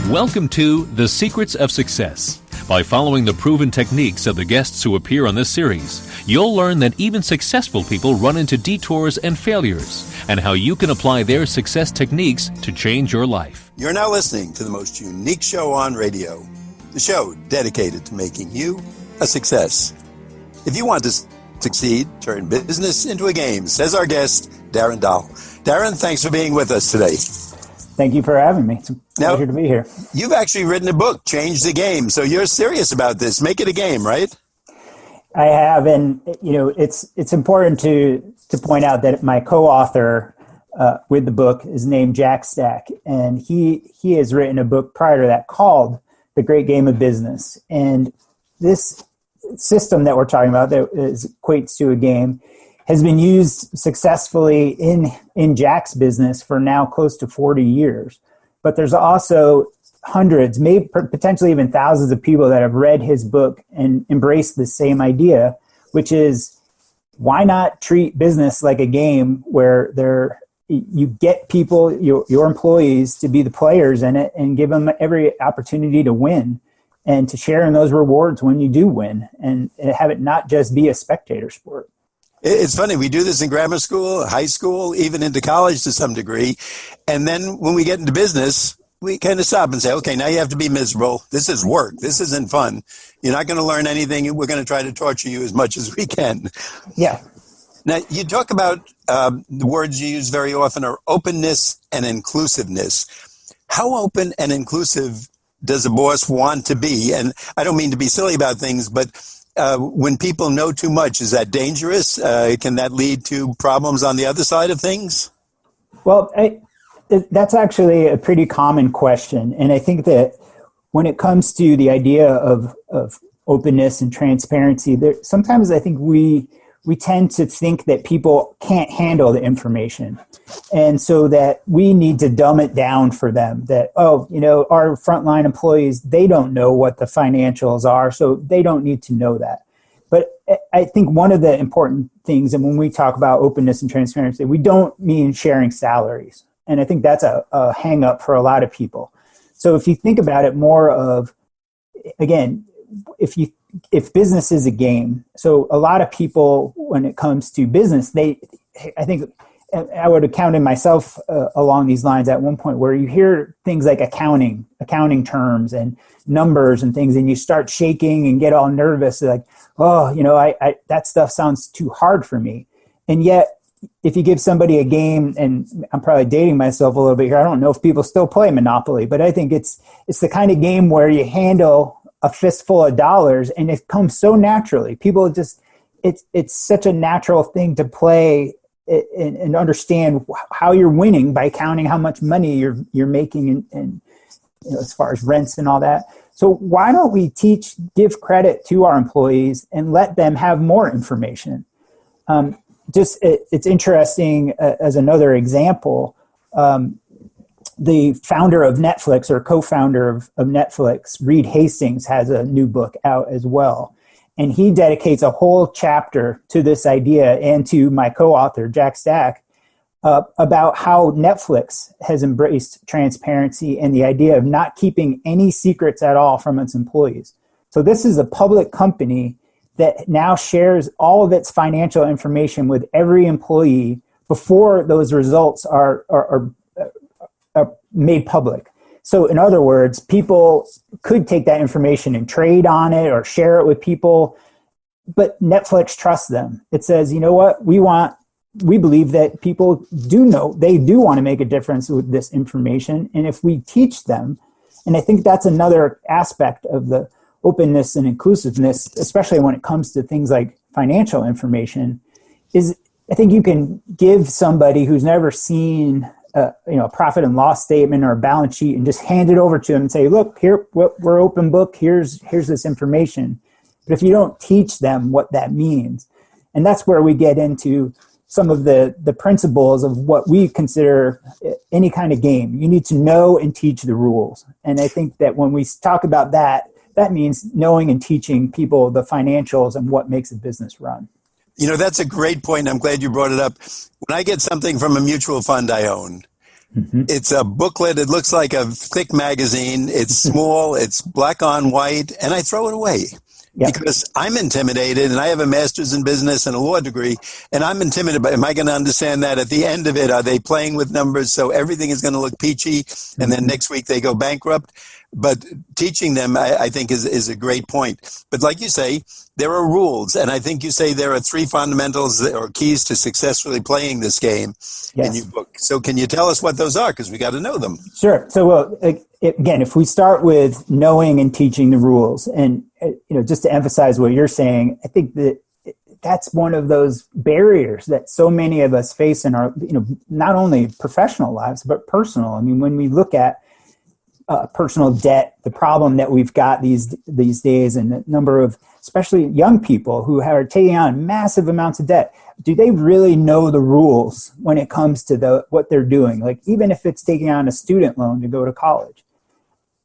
Welcome to The Secrets of Success. By following the proven techniques of the guests who appear on this series, you'll learn that even successful people run into detours and failures, and how you can apply their success techniques to change your life. You're now listening to the most unique show on radio, the show dedicated to making you a success. If you want to succeed, turn business into a game, says our guest, Darren Dahl. Darren, thanks for being with us today. Thank you for having me. It's a pleasure to be here. You've actually written a book, Change the Game. So you're serious about this. Make it a game, right? I have, and it's important to point out that my co-author with the book is named Jack Stack, and he has written a book prior to that called The Great Game of Business. And this system that we're talking about that equates to a game has been used successfully in Jack's business for now close to 40 years. But there's also hundreds, maybe potentially even thousands of people that have read his book and embraced the same idea, which is, why not treat business like a game where you get people, your employees, to be the players in it and give them every opportunity to win and to share in those rewards when you do win, and have it not just be a spectator sport. It's funny, we do this in grammar school, high school, even into college to some degree. And then when we get into business, we kind of stop and say, okay, now you have to be miserable. This is work. This isn't fun. You're not going to learn anything. We're going to try to torture you as much as we can. Yeah. Now, you talk about the words you use very often are openness and inclusiveness. How open and inclusive does a boss want to be? And I don't mean to be silly about things, but when people know too much, is that dangerous? Can that lead to problems on the other side of things? Well, that's actually a pretty common question. And I think that when it comes to the idea of openness and transparency, sometimes I think we tend to think that people can't handle the information. And so that we need to dumb it down for them, that, our frontline employees, they don't know what the financials are, so they don't need to know that. But I think one of the important things, and when we talk about openness and transparency, we don't mean sharing salaries. And I think that's a hang up for a lot of people. So if you think about it more of, again, if business is a game, so a lot of people, when it comes to business, I think I would have counted myself along these lines at one point, where you hear things like accounting terms and numbers and things, and you start shaking and get all nervous, like, I that stuff sounds too hard for me. And yet, if you give somebody a game, and I'm probably dating myself a little bit here, I don't know if people still play Monopoly, but I think it's the kind of game where you handle a fistful of dollars and it comes so naturally. People just, it's such a natural thing to play and understand how you're winning by counting how much money you're making and as far as rents and all that. So why don't we give credit to our employees and let them have more information? It's interesting, as another example, the founder of Netflix, or co-founder of Netflix, Reed Hastings, has a new book out as well. And he dedicates a whole chapter to this idea, and to my co-author, Jack Stack, about how Netflix has embraced transparency and the idea of not keeping any secrets at all from its employees. So this is a public company that now shares all of its financial information with every employee before those results are made public. So in other words, people could take that information and trade on it or share it with people, but Netflix trusts them. It says, you know what, we believe that people do want to make a difference with this information. And if we teach them, and I think that's another aspect of the openness and inclusiveness, especially when it comes to things like financial information, is I think you can give somebody who's never seen a profit and loss statement or a balance sheet and just hand it over to them and say, look, here, we're open book, here's this information. But if you don't teach them what that means, and that's where we get into some of the principles of what we consider any kind of game. You need to know and teach the rules. And I think that when we talk about that means knowing and teaching people the financials and what makes a business run. That's a great point. I'm glad you brought it up. When I get something from a mutual fund I own, It's a booklet. It looks like a thick magazine. It's small. It's black on white, and I throw it away. Yep. Because I'm intimidated, and I have a master's in business and a law degree, and I'm intimidated. But am I going to understand that at the end of it, are they playing with numbers so everything is going to look peachy, and then next week they go bankrupt? But teaching them, I think, is a great point. But like you say, there are rules, and I think you say there are 3 fundamentals or keys to successfully playing this game in your book. So can you tell us what those are? Because we got to know them. Sure. So, well, again, if we start with knowing and teaching the rules, and just to emphasize what you're saying, I think that that's one of those barriers that so many of us face in our, not only professional lives but personal. I mean, when we look at personal debt, the problem that we've got these days, and the number of especially young people who are taking on massive amounts of debt, do they really know the rules when it comes to what they're doing? Like, even if it's taking on a student loan to go to college.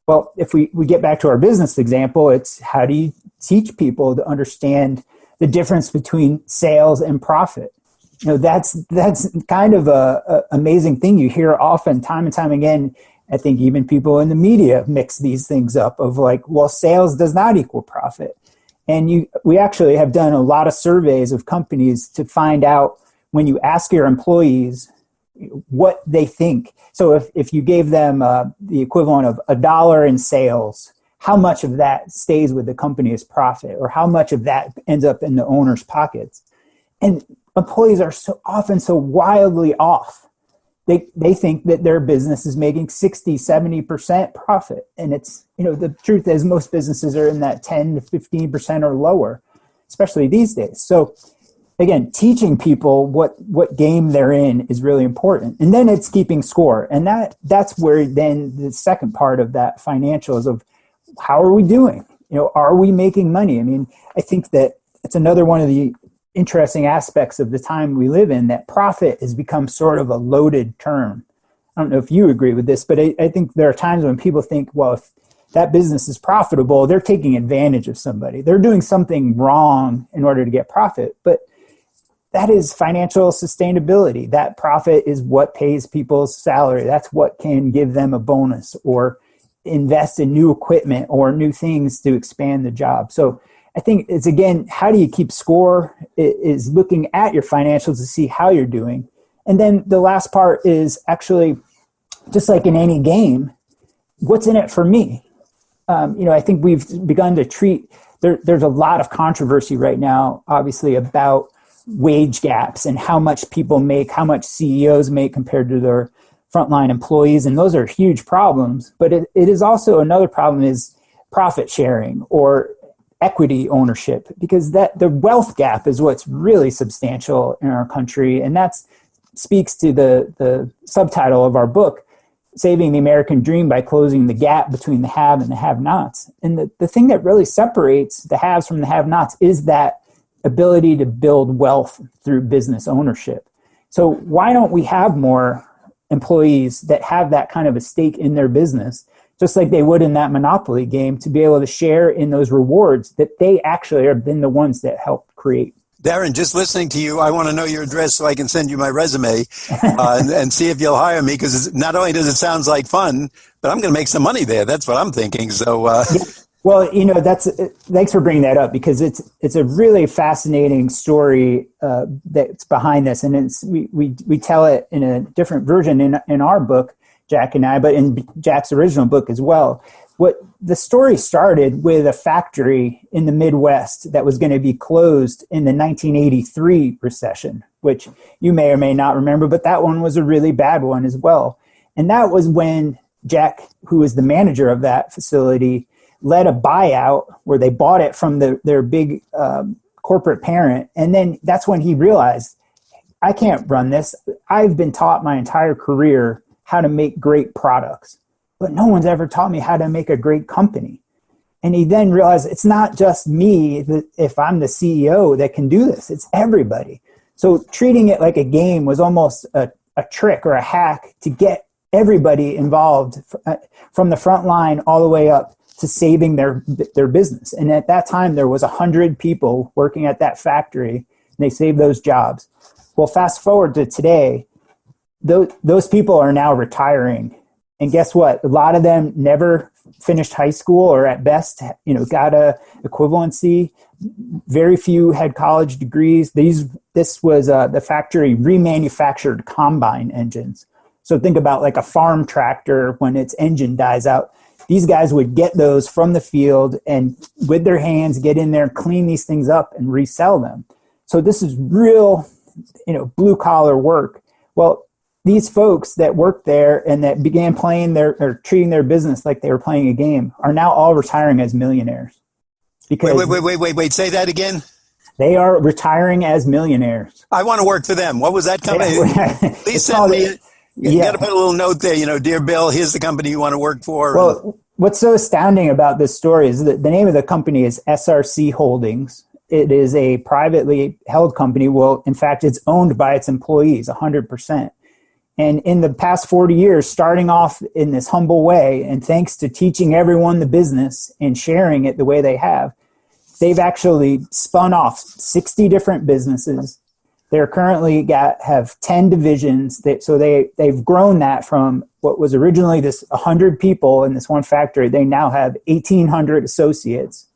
Well, if we get back to our business example, it's how do you teach people to understand the difference between sales and profit? That's kind of a amazing thing you hear often, time and time again. I think even people in the media mix these things up of like, well, sales does not equal profit. And we actually have done a lot of surveys of companies to find out, when you ask your employees what they think. So if you gave them the equivalent of $1 in sales, how much of that stays with the company as profit, or how much of that ends up in the owner's pockets? And employees are so often so wildly off. They think that their business is making 60, 70% profit. And it's, the truth is most businesses are in that 10 to 15% or lower, especially these days. So again, teaching people what game they're in is really important. And then it's keeping score. And that's where then the second part of that financials of how are we doing? Are we making money? I mean, I think that it's another one of the interesting aspects of the time we live in, that profit has become sort of a loaded term. I don't know if you agree with this, but I think there are times when people think, well, if that business is profitable, they're taking advantage of somebody. They're doing something wrong in order to get profit. But that is financial sustainability. That profit is what pays people's salary. That's what can give them a bonus or invest in new equipment or new things to expand the job. So I think it's, again, how do you keep score? It is looking at your financials to see how you're doing. And then the last part is actually, just like in any game, what's in it for me? I think we've begun to treat, there's a lot of controversy right now, obviously, about wage gaps and how much people make, how much CEOs make compared to their frontline employees. And those are huge problems. But it is also, another problem is profit sharing or equity ownership, because the wealth gap is what's really substantial in our country. And that speaks to the subtitle of our book, Saving the American Dream by Closing the Gap Between the Have and the Have-Nots. And the thing that really separates the haves from the have-nots is that ability to build wealth through business ownership. So why don't we have more employees that have that kind of a stake in their business, just like they would in that Monopoly game, to be able to share in those rewards that they actually have been the ones that helped create? Darren, just listening to you, I want to know your address so I can send you my resume and see if you'll hire me, because not only does it sound like fun, but I'm going to make some money there. That's what I'm thinking. So, yeah. Well, thanks for bringing that up, because it's a really fascinating story that's behind this, and we tell it in a different version in our book, Jack and I, but in Jack's original book as well. What the story started with a factory in the Midwest that was going to be closed in the 1983 recession, which you may or may not remember, but that one was a really bad one as well. And that was when Jack, who was the manager of that facility, led a buyout where they bought it from their big corporate parent. And then that's when he realized, I can't run this. I've been taught my entire career how to make great products, but no one's ever taught me how to make a great company. And he then realized it's not just me, that if I'm the CEO, that can do this, it's everybody. So treating it like a game was almost a trick or a hack to get everybody involved from the front line all the way up to saving their business. And at that time, there was 100 people working at that factory, and they saved those jobs. Well, fast forward to today, those people are now retiring. And guess what? A lot of them never finished high school, or at best, got a equivalency. Very few had college degrees. This was the factory remanufactured combine engines. So think about like a farm tractor when its engine dies out. These guys would get those from the field and with their hands get in there, clean these things up and resell them. So this is real, blue collar work. Well, these folks that worked there and that began or treating their business like they were playing a game are now all retiring as millionaires. Because Wait, say that again. They are retiring as millionaires. I want to work for them. What was that company? Please send me. You got to put a little note there, dear Bill, here's the company you want to work for. Well, what's so astounding about this story is that the name of the company is SRC Holdings. It is a privately held company. Well, in fact, it's owned by its employees 100%. And in the past 40 years, starting off in this humble way, and thanks to teaching everyone the business and sharing it the way they have, they've actually spun off 60 different businesses. They're currently have 10 divisions. They've grown that from what was originally this 100 people in this one factory. They now have 1,800 associates,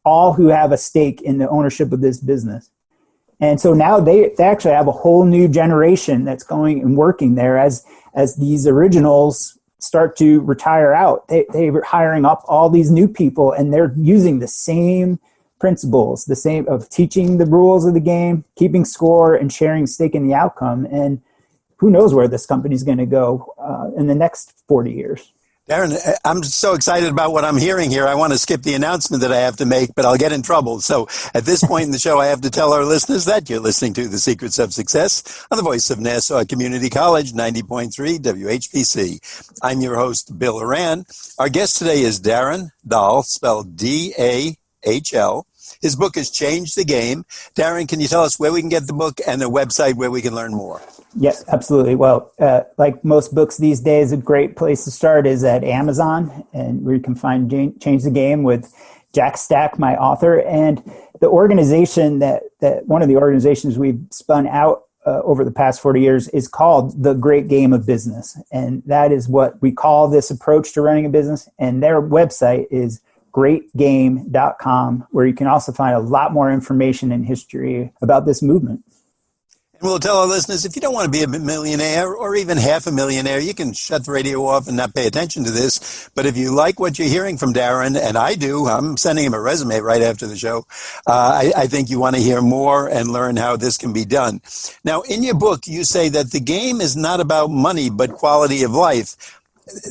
all who have a stake in the ownership of this business. And so now they actually have a whole new generation that's going and working there as these originals start to retire out. They're hiring up all these new people, and they're using the same principles, the same of teaching the rules of the game, keeping score, and sharing stake in the outcome. And who knows where this company is going to go in the next 40 years. Darren, I'm so excited about what I'm hearing here. I want to skip the announcement that I have to make, but I'll get in trouble. So at this point in the show, I have to tell our listeners that you're listening to The Secrets of Success on the voice of Nassau Community College, 90.3 WHPC. I'm your host, Bill Horan. Our guest today is Darren Dahl, spelled D-A-H-L. His book is Change the Game. Darren, can you tell us where we can get the book and the website where we can learn more? Yes, absolutely. Well, like most books these days, a great place to start is at Amazon, and where you can find Change the Game with Jack Stack, my author. And the organization that one of the organizations we've spun out over the past 40 years is called The Great Game of Business. And that is what we call this approach to running a business. And their website is greatgame.com, where you can also find a lot more information and history about this movement. And we'll tell our listeners, if you don't want to be a millionaire or even half a millionaire, you can shut the radio off and not pay attention to this. But if you like what you're hearing from Darren, and I do, I'm sending him a resume right after the show, I think you want to hear more and learn how this can be done. Now, in your book, you say that the game is not about money, but quality of life.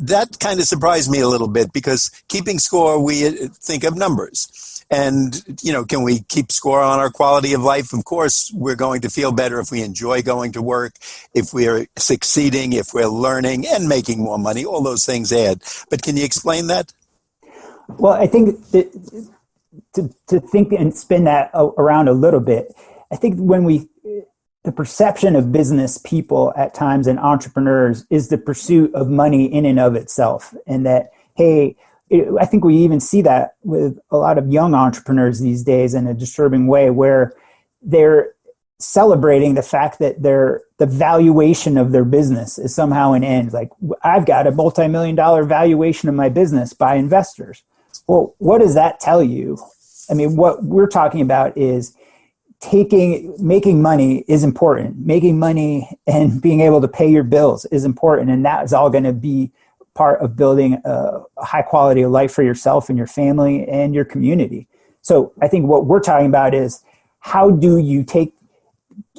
That kind of surprised me a little bit, because keeping score, we think of numbers. And, can we keep score on our quality of life? Of course, we're going to feel better if we enjoy going to work, if we're succeeding, if we're learning and making more money. All those things add. But can you explain that? Well, I think that to think and spin that around a little bit, I think the perception of business people at times and entrepreneurs is the pursuit of money in and of itself. And that, hey, I think we even see that with a lot of young entrepreneurs these days in a disturbing way, where they're celebrating the fact that the valuation of their business is somehow an end. Like, I've got a multi-million-dollar valuation of my business by investors. Well, what does that tell you? I mean, what we're talking about is making money is important. Making money and being able to pay your bills is important. And that is all going to be part of building a high quality of life for yourself and your family and your community. So I think what we're talking about is, how do you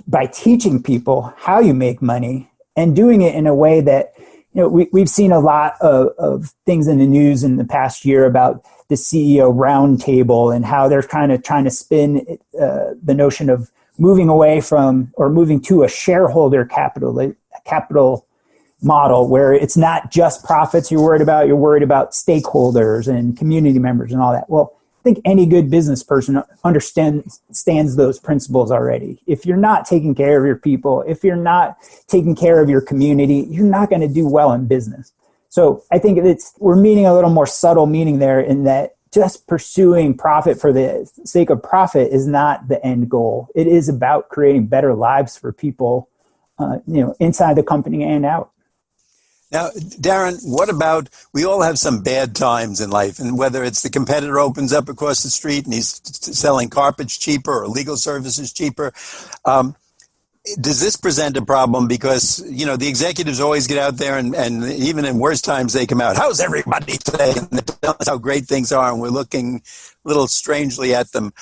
by teaching people how you make money and doing it in a way that, we've seen a lot of things in the news in the past year about the CEO roundtable and how they're kind of trying to spin the notion of moving away from, or moving to, a shareholder capital model, where it's not just profits you're worried about stakeholders and community members and all that. Well, I think any good business person understands those principles already. If you're not taking care of your people, if you're not taking care of your community, you're not going to do well in business. So I think we're meaning a little more subtle meaning there, in that just pursuing profit for the sake of profit is not the end goal. It is about creating better lives for people inside the company and out. Now, Darren, what about, we all have some bad times in life, and whether it's the competitor opens up across the street and he's selling carpets cheaper or legal services cheaper, does this present a problem? Because, the executives always get out there and even in worse times, they come out, how's everybody today? And they tell us how great things are, and we're looking a little strangely at them.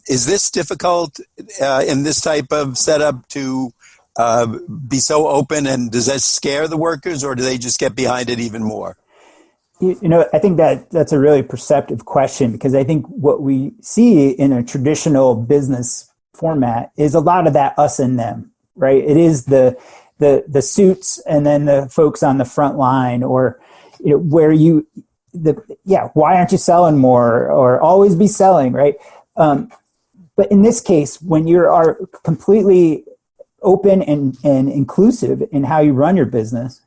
Is this difficult in this type of setup to be so open, and does that scare the workers, or do they just get behind it even more? I think that's a really perceptive question, because I think what we see in a traditional business format is a lot of that us and them, right? It is the suits and then the folks on the front line, or where why aren't you selling more, or always be selling, right? But in this case, when you are completely open and inclusive in how you run your business,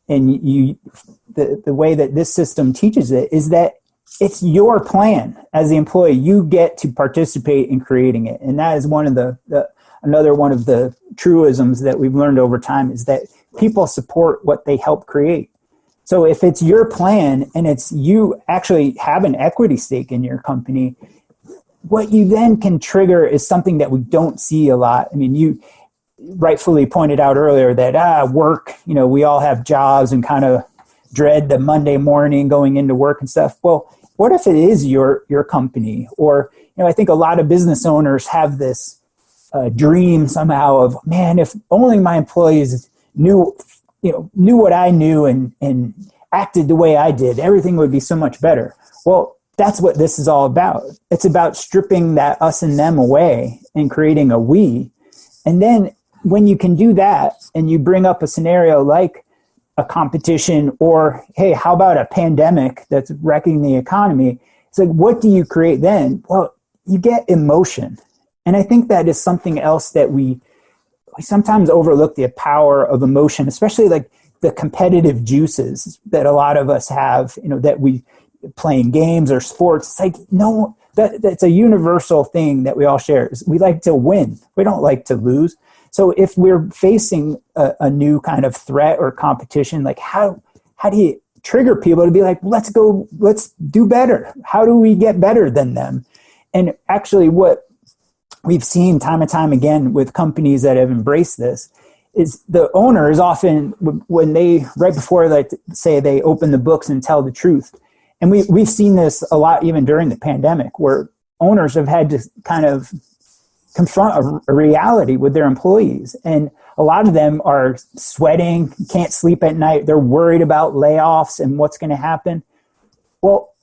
and the way that this system teaches it is that it's your plan as the employee. You get to participate in creating it. And that is one of another one of the truisms that we've learned over time, is that people support what they help create. So if it's your plan and it's you actually have an equity stake in your company, what you then can trigger is something that we don't see a lot. I mean, you rightfully pointed out earlier that work, we all have jobs and kind of dread the Monday morning going into work and stuff. Well, what if it is your company? Or, I think a lot of business owners have this dream somehow of, man, if only my employees knew what I knew and acted the way I did, everything would be so much better. Well, that's what this is all about. It's about stripping that us and them away and creating a we. And then when you can do that, and you bring up a scenario like a competition, or, hey, how about a pandemic that's wrecking the economy? It's like, what do you create then? Well, you get emotion. And I think that is something else that we sometimes overlook, the power of emotion, especially like the competitive juices that a lot of us have, that we playing games or sports. It's like, no, that's a universal thing that we all share. We like to win. We don't like to lose. So if we're facing a new kind of threat or competition, like how do you trigger people to be like, let's do better? How do we get better than them? And actually what we've seen time and time again with companies that have embraced this is the owner is often, when right before, like, say they open the books and tell the truth. And we've seen this a lot even during the pandemic, where owners have had to kind of confront a reality with their employees. And a lot of them are sweating, can't sleep at night. They're worried about layoffs and what's going to happen. Well,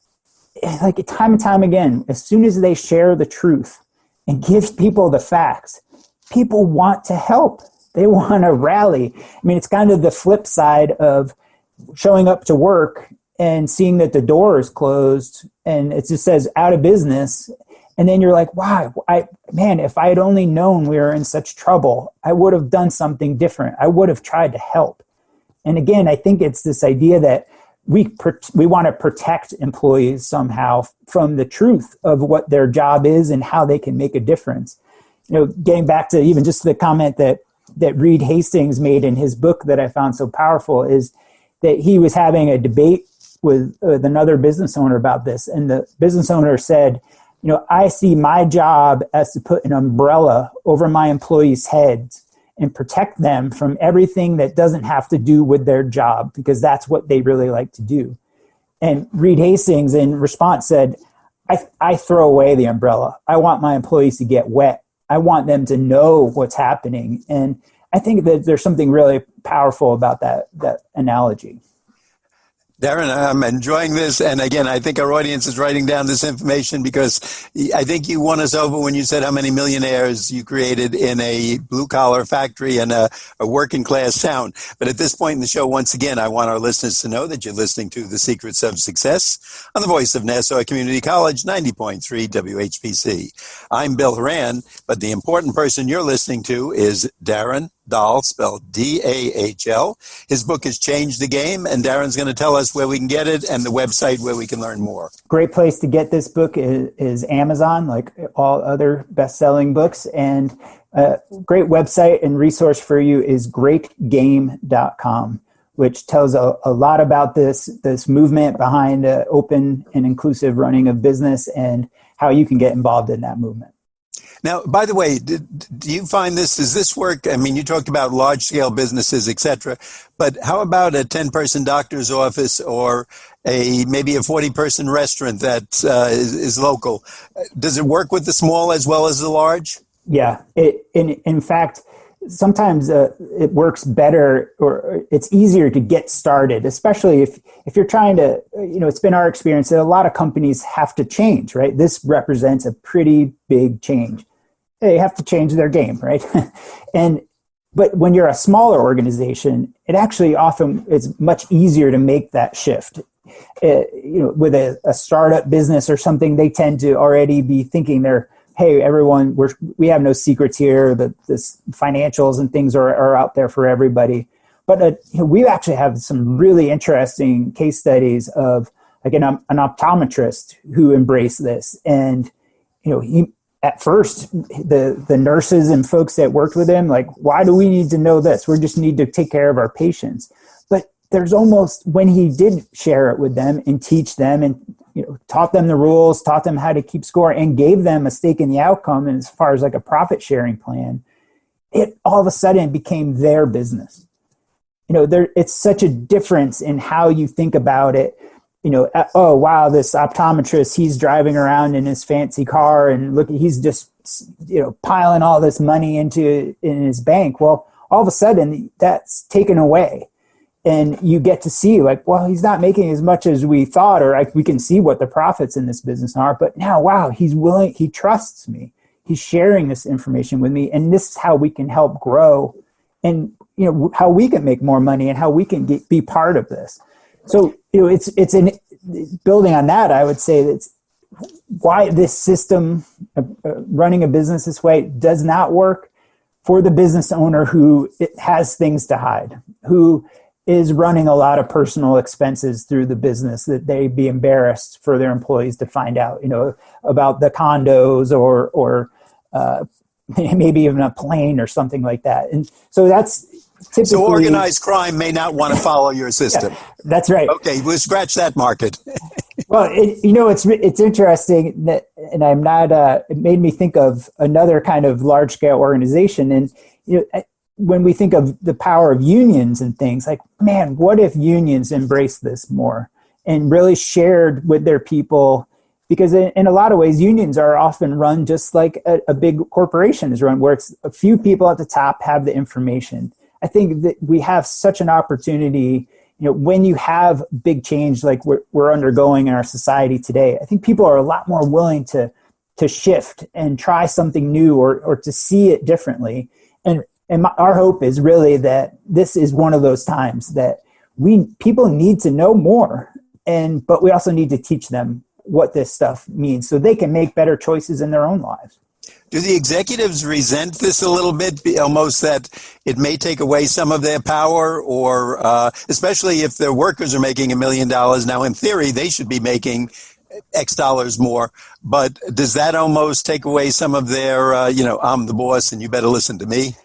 like time and time again, as soon as they share the truth and give people the facts, people want to help. They want to rally. I mean, it's kind of the flip side of showing up to work and seeing that the door is closed and it just says out of business. And then you're like, wow, if I had only known we were in such trouble, I would have done something different. I would have tried to help. And again, I think it's this idea that we want to protect employees somehow from the truth of what their job is and how they can make a difference. Getting back to even just the comment that Reed Hastings made in his book that I found so powerful, is that he was having a debate with another business owner about this. And the business owner said, I see my job as to put an umbrella over my employees' heads and protect them from everything that doesn't have to do with their job, because that's what they really like to do. And Reed Hastings in response said, I throw away the umbrella. I want my employees to get wet. I want them to know what's happening. And I think that there's something really powerful about that analogy. Darren, I'm enjoying this. And again, I think our audience is writing down this information, because I think you won us over when you said how many millionaires you created in a blue-collar factory and a working-class town. But at this point in the show, once again, I want our listeners to know that you're listening to The Secrets of Success on the voice of Nassau Community College, 90.3 WHPC. I'm Bill Horan, but the important person you're listening to is Darren Dahl, spelled D-A-H-L. His book has changed the game, and Darren's going to tell us where we can get it and the website where we can learn more. Great place to get this book is Amazon, like all other best-selling books. And A great website and resource for you is greatgame.com, which tells a lot about this movement behind open and inclusive running of business and how you can get involved in that movement. Now, by the way, do you find does this work? I mean, you talked about large scale businesses, et cetera, but how about a 10-person doctor's office or maybe a 40-person restaurant that is local? Does it work with the small as well as the large? Yeah. In fact, sometimes it works better, or it's easier to get started, especially if you're trying to, it's been our experience that a lot of companies have to change, right? This represents a pretty big change. They have to change their game, right? But when you're a smaller organization, it actually often is much easier to make that shift. With a startup business or something, they tend to already be thinking hey, everyone, we have no secrets here. The financials and things are out there for everybody. But we actually have some really interesting case studies of, again, an optometrist who embraced this. And, he at first, the nurses and folks that worked with him, like, why do we need to know this? We just need to take care of our patients. But there's almost, when he did share it with them and teach them and taught them the rules, taught them how to keep score, and gave them a stake in the outcome, and as far as like a profit sharing plan, it all of a sudden became their business. It's such a difference in how you think about it. Oh wow, this optometrist, he's driving around in his fancy car, and look, he's just piling all this money in his bank. Well, all of a sudden that's taken away. And you get to see, like, well, he's not making as much as we thought, or we can see what the profits in this business are. But now, wow, he's willing, he trusts me. He's sharing this information with me. And this is how we can help grow and, how we can make more money and how we can be part of this. So, it's building on that, I would say that's why this system, running a business this way, does not work for the business owner who has things to hide, who is running a lot of personal expenses through the business that they'd be embarrassed for their employees to find out, about the condos or maybe even a plane or something like that. And so that's typically... So organized crime may not want to follow your system. Yeah, that's right. Okay, we'll scratch that market. Well, it's interesting that, and I'm not, it made me think of another kind of large scale organization. And, when we think of the power of unions and things, like, man, what if unions embraced this more and really shared with their people? Because in a lot of ways, unions are often run just like a big corporation is run, where it's a few people at the top have the information. I think that we have such an opportunity, when you have big change like we're undergoing in our society today. I think people are a lot more willing to shift and try something new or to see it differently. And our hope is really that this is one of those times that people need to know more, but we also need to teach them what this stuff means so they can make better choices in their own lives. Do the executives resent this a little bit, almost that it may take away some of their power, or especially if their workers are making $1 million? Now, in theory, they should be making X dollars more, but does that almost take away some of their, I'm the boss and you better listen to me?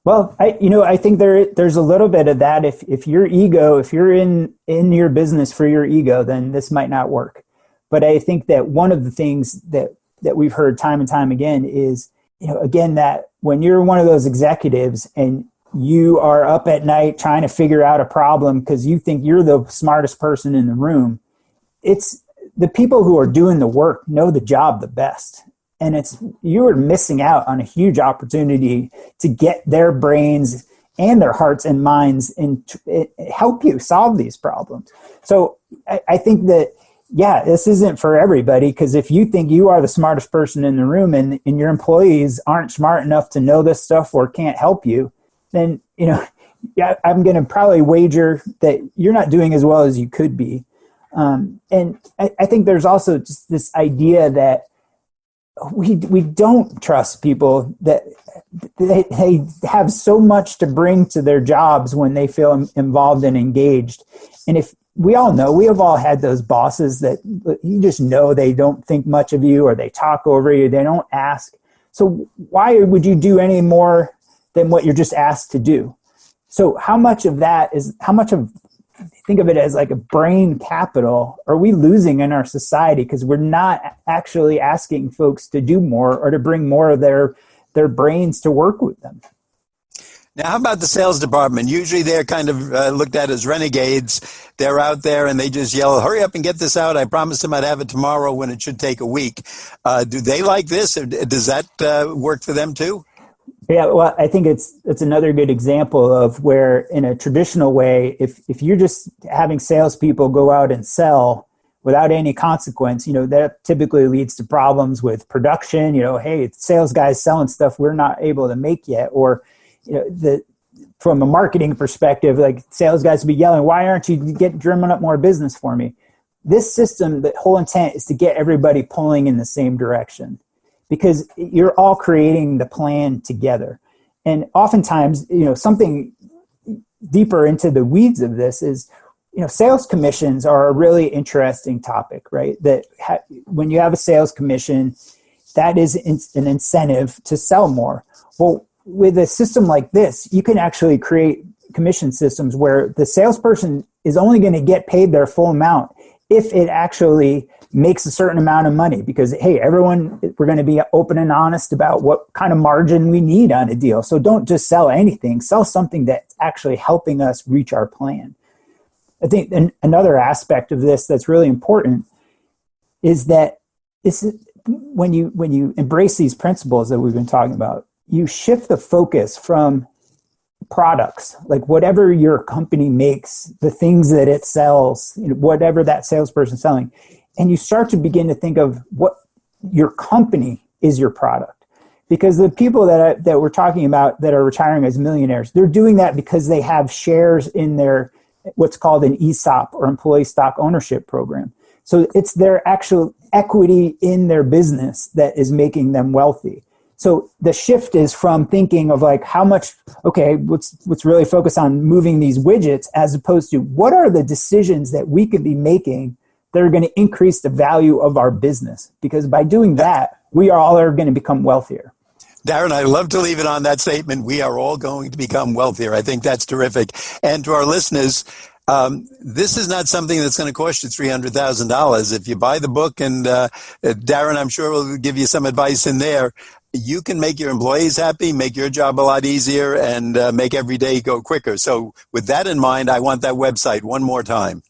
Well, I think there's a little bit of that. If you're in your business for your ego, then this might not work. But I think that one of the things that we've heard time and time again is, again, that when you're one of those executives and you are up at night trying to figure out a problem because you think you're the smartest person in the room, it's the people who are doing the work know the job the best. And you are missing out on a huge opportunity to get their brains and their hearts and minds and help you solve these problems. So I think that, this isn't for everybody, because if you think you are the smartest person in the room and your employees aren't smart enough to know this stuff or can't help you, then, I'm going to probably wager that you're not doing as well as you could be. And I think there's also just this idea that we don't trust people, that they have so much to bring to their jobs when they feel involved and engaged. And if we have all had those bosses that you just know they don't think much of you, or they talk over you, they don't ask. So why would you do any more than what you're just asked to do? So how much of think of it as like a brain capital are we losing in our society because we're not actually asking folks to do more or to bring more of their brains to work with them? Now, how about the sales department? Usually they're kind of looked at as renegades. They're out there and they just yell, hurry up and get this out. I promised them I'd have it tomorrow when it should take a week. Do they like this? Or does that work for them too? Yeah, well, I think it's another good example of where in a traditional way, if you're just having salespeople go out and sell without any consequence, that typically leads to problems with production. Hey, sales guys selling stuff we're not able to make yet, or from a marketing perspective, like sales guys would be yelling, why aren't you drumming up more business for me? This system, the whole intent is to get everybody pulling in the same direction, because you're all creating the plan together. And oftentimes, something deeper into the weeds of this is, sales commissions are a really interesting topic, right? When you have a sales commission, that is an incentive to sell more. Well, with a system like this, you can actually create commission systems where the salesperson is only going to get paid their full amount if it actually makes a certain amount of money, because, hey, everyone, we're going to be open and honest about what kind of margin we need on a deal. So don't just sell anything, sell something that's actually helping us reach our plan. I think another aspect of this that's really important is that when you embrace these principles that we've been talking about, you shift the focus from products, like whatever your company makes, the things that it sells, whatever that salesperson's selling, and you start to begin to think of what your company is your product. Because the people that we're talking about that are retiring as millionaires, they're doing that because they have shares in their what's called an ESOP, or employee stock ownership program. So it's their actual equity in their business that is making them wealthy. So the shift is from thinking of like how much, okay, let's really focus on moving these widgets, as opposed to what are the decisions that we could be making that are going to increase the value of our business? Because by doing that, we all are going to become wealthier. Darren, I'd love to leave it on that statement. We are all going to become wealthier. I think that's terrific. And to our listeners, this is not something that's going to cost you $300,000. If you buy the book, and Darren, I'm sure, will give you some advice in there, you can make your employees happy, make your job a lot easier, and make every day go quicker. So with that in mind, I want that website one more time.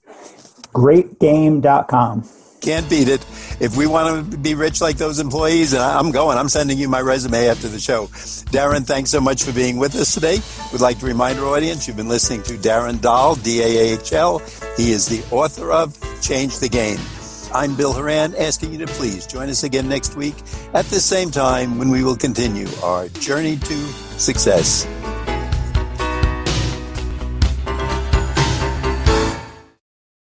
Greatgame.com. Can't beat it. If we want to be rich like those employees, and I'm sending you my resume after the show. Darren, thanks so much for being with us today. We'd like to remind our audience, you've been listening to Darren Dahl, D-A-H-L. He is the author of Change the Game. I'm Bill Horan, asking you to please join us again next week at the same time when we will continue our journey to success.